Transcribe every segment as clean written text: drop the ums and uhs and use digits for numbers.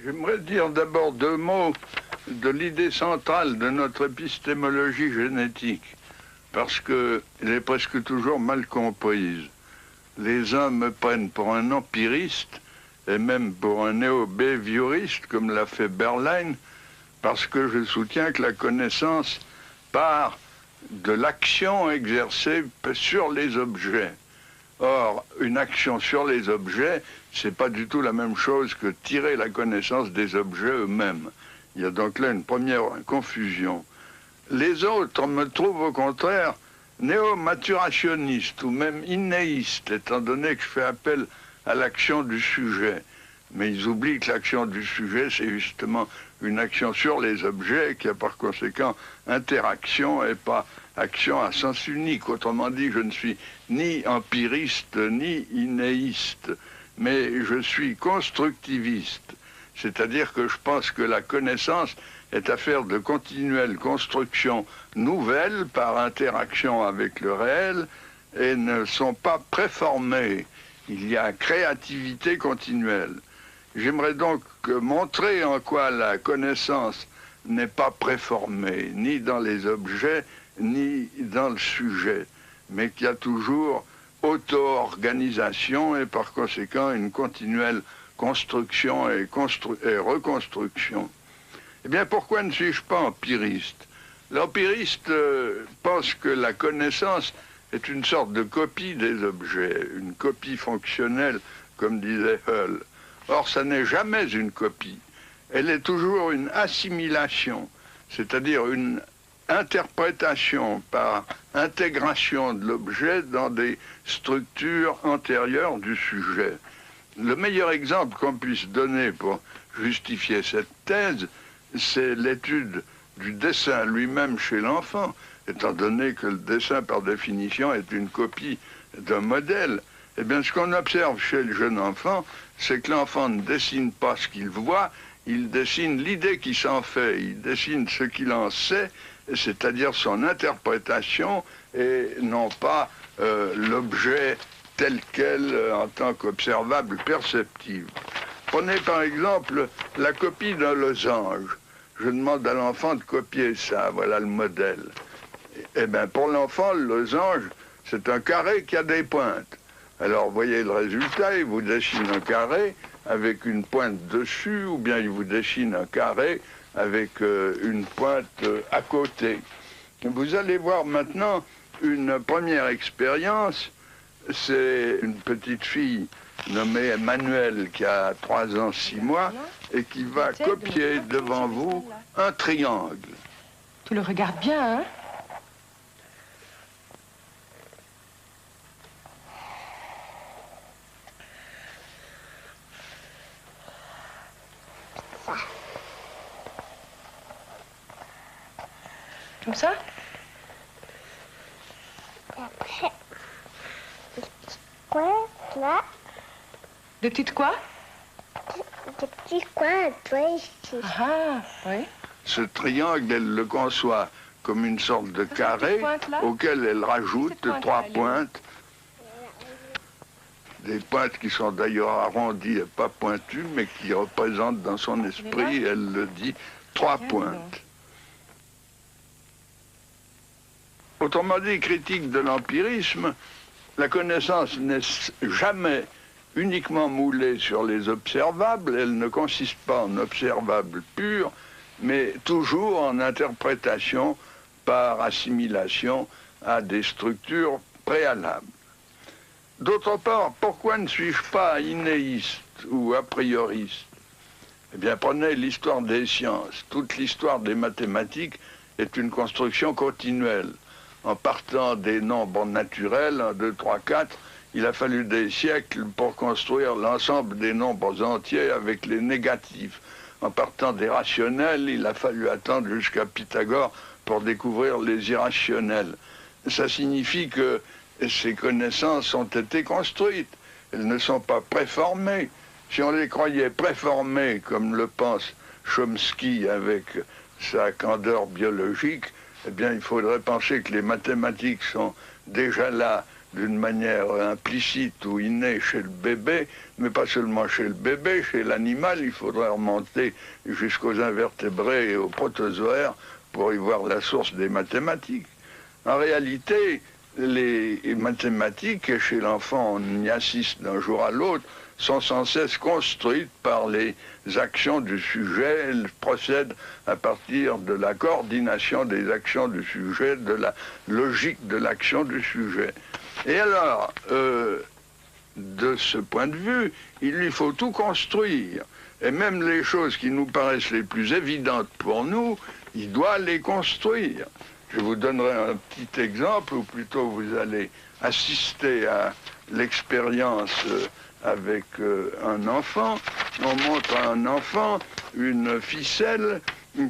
J'aimerais dire d'abord deux mots de l'idée centrale de notre épistémologie génétique, parce qu'elle est presque toujours mal comprise. Les uns me prennent pour un empiriste, et même pour un néo-behavioriste, comme l'a fait Berlin, parce que je soutiens que la connaissance part de l'action exercée sur les objets. Or, une action sur les objets, c'est pas du tout la même chose que tirer la connaissance des objets eux-mêmes. Il y a donc là une première confusion. Les autres me trouvent au contraire néo-maturationnistes ou même innéistes, étant donné que je fais appel à l'action du sujet. Mais ils oublient que l'action du sujet, c'est justement une action sur les objets qui a par conséquent interaction et pas action à sens unique. Autrement dit, je ne suis ni empiriste ni innéiste, mais je suis constructiviste. C'est-à-dire que je pense que la connaissance est affaire de continuelle construction nouvelle par interaction avec le réel et ne sont pas préformées. Il y a créativité continuelle. J'aimerais donc montrer en quoi la connaissance n'est pas préformée, ni dans les objets, ni dans le sujet, mais qu'il y a toujours auto-organisation et par conséquent une continuelle construction et reconstruction. Eh bien, pourquoi ne suis-je pas empiriste? L'empiriste pense que la connaissance est une sorte de copie des objets, une copie fonctionnelle, comme disait Hull. Or, ça n'est jamais une copie. Elle est toujours une assimilation, c'est-à-dire une interprétation par intégration de l'objet dans des structures antérieures du sujet. Le meilleur exemple qu'on puisse donner pour justifier cette thèse, c'est l'étude du dessin lui-même chez l'enfant, étant donné que le dessin, par définition, est une copie d'un modèle. Eh bien, ce qu'on observe chez le jeune enfant, c'est que l'enfant ne dessine pas ce qu'il voit, il dessine l'idée qu'il s'en fait, il dessine ce qu'il en sait, c'est-à-dire son interprétation, et non pas l'objet tel quel en tant qu'observable perceptible. Prenez par exemple la copie d'un losange. Je demande à l'enfant de copier ça, voilà le modèle. Eh bien, pour l'enfant, le losange, c'est un carré qui a des pointes. Alors, vous voyez le résultat, il vous dessine un carré avec une pointe dessus, ou bien il vous dessine un carré avec une pointe à côté. Vous allez voir maintenant une première expérience. C'est une petite fille nommée Emmanuelle qui a 3 ans, 6 mois et qui va copier devant vous un triangle. Tu le regardes bien, hein? Comme ça? Et après, des petites pointes là. Des petites quoi? Des petits coins à toi ici. Ah, oui. Ce triangle, elle le conçoit comme une sorte de carré auquel elle rajoute 3 pointes. Des pointes qui sont d'ailleurs arrondies et pas pointues, mais qui représentent dans son esprit, elle le dit, 3 pointes. Autrement dit, critique de l'empirisme, la connaissance n'est jamais uniquement moulée sur les observables, elle ne consiste pas en observables purs, mais toujours en interprétation par assimilation à des structures préalables. D'autre part, pourquoi ne suis-je pas innéiste ou a prioriste? Eh bien, prenez l'histoire des sciences. Toute l'histoire des mathématiques est une construction continuelle. En partant des nombres naturels, 1, 2, 3, 4, il a fallu des siècles pour construire l'ensemble des nombres entiers avec les négatifs. En partant des rationnels, il a fallu attendre jusqu'à Pythagore pour découvrir les irrationnels. Ça signifie que ces connaissances ont été construites. Elles ne sont pas préformées. Si on les croyait préformées, comme le pense Chomsky avec sa candeur biologique, eh bien, il faudrait penser que les mathématiques sont déjà là d'une manière implicite ou innée chez le bébé, mais pas seulement chez le bébé, chez l'animal, il faudrait remonter jusqu'aux invertébrés et aux protozoaires pour y voir la source des mathématiques. En réalité, les mathématiques, chez l'enfant, on y assiste d'un jour à l'autre, sont sans cesse construites par les actions du sujet. Elles procèdent à partir de la coordination des actions du sujet, de la logique de l'action du sujet. Et alors, de ce point de vue, il lui faut tout construire. Et même les choses qui nous paraissent les plus évidentes pour nous, il doit les construire. Je vous donnerai un petit exemple, ou plutôt vous allez assister à l'expérience avec un enfant. On montre à un enfant une ficelle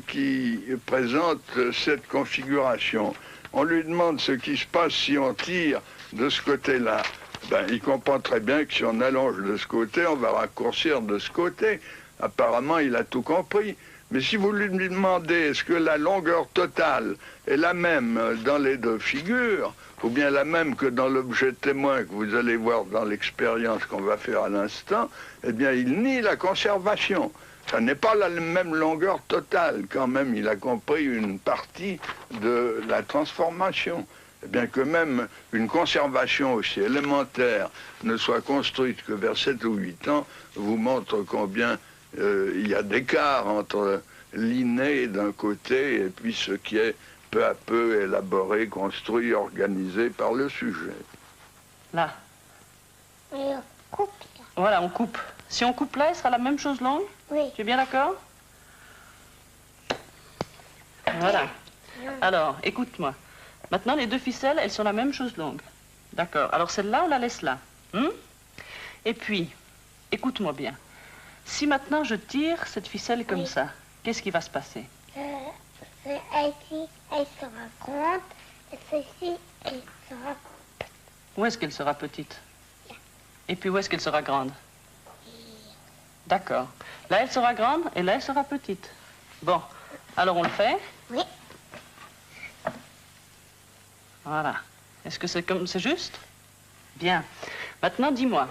qui présente cette configuration. On lui demande ce qui se passe si on tire de ce côté-là. Ben, il comprend très bien que si on allonge de ce côté, on va raccourcir de ce côté. Apparemment, il a tout compris. Mais si vous lui demandez est-ce que la longueur totale est la même dans les deux figures, ou bien la même que dans l'objet témoin que vous allez voir dans l'expérience qu'on va faire à l'instant, eh bien, il nie la conservation. Ça n'est pas la même longueur totale. Quand même, il a compris une partie de la transformation. Eh bien que même une conservation aussi élémentaire ne soit construite que vers 7 ou 8 ans, vous montre combien il y a d'écart entre l'inné d'un côté et puis ce qui est peu à peu élaboré, construit, organisé par le sujet. Là. Et on coupe là. Voilà, on coupe. Si on coupe là, il sera la même chose longue? Oui. Tu es bien d'accord? Voilà. Alors, écoute-moi. Maintenant, les deux ficelles, elles sont la même chose longue. D'accord. Alors, celle-là, on la laisse là. Et puis, écoute-moi bien. Si maintenant je tire cette ficelle comme ça, qu'est-ce qui va se passer? Celle-ci, elle sera grande, et celle-ci, elle sera petite. Où est-ce qu'elle sera petite? Et puis où est-ce qu'elle sera grande? D'accord. Là, elle sera grande et là, elle sera petite. Bon, alors on le fait? Oui. Voilà. Est-ce que c'est juste? Bien. Maintenant, dis-moi,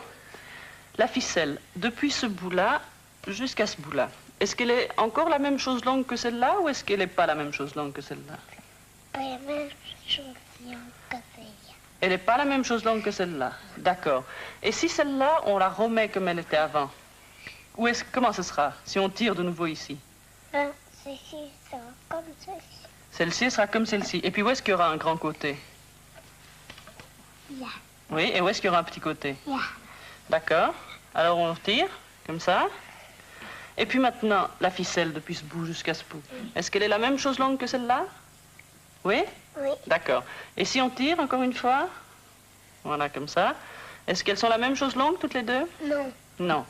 la ficelle, depuis ce bout-là jusqu'à ce bout-là, est-ce qu'elle est encore la même chose longue que celle-là ou est-ce qu'elle n'est pas la même chose longue que celle-là? Pas la même chose longue que celle-là. Elle n'est pas la même chose longue que celle-là. D'accord. Et si celle-là, on la remet comme elle était avant, comment ce sera si on tire de nouveau ici? Celle-ci sera comme celle-ci. Celle-ci sera comme celle-ci. Et puis où est-ce qu'il y aura un grand côté? Là. Oui, et où est-ce qu'il y aura un petit côté? Là. D'accord. Alors on tire, comme ça. Et puis maintenant, la ficelle depuis ce bout jusqu'à ce bout. Est-ce qu'elle est la même chose longue que celle-là? Oui? Oui. D'accord. Et si on tire encore une fois? Voilà, comme ça. Est-ce qu'elles sont la même chose longue toutes les deux? Non. Non.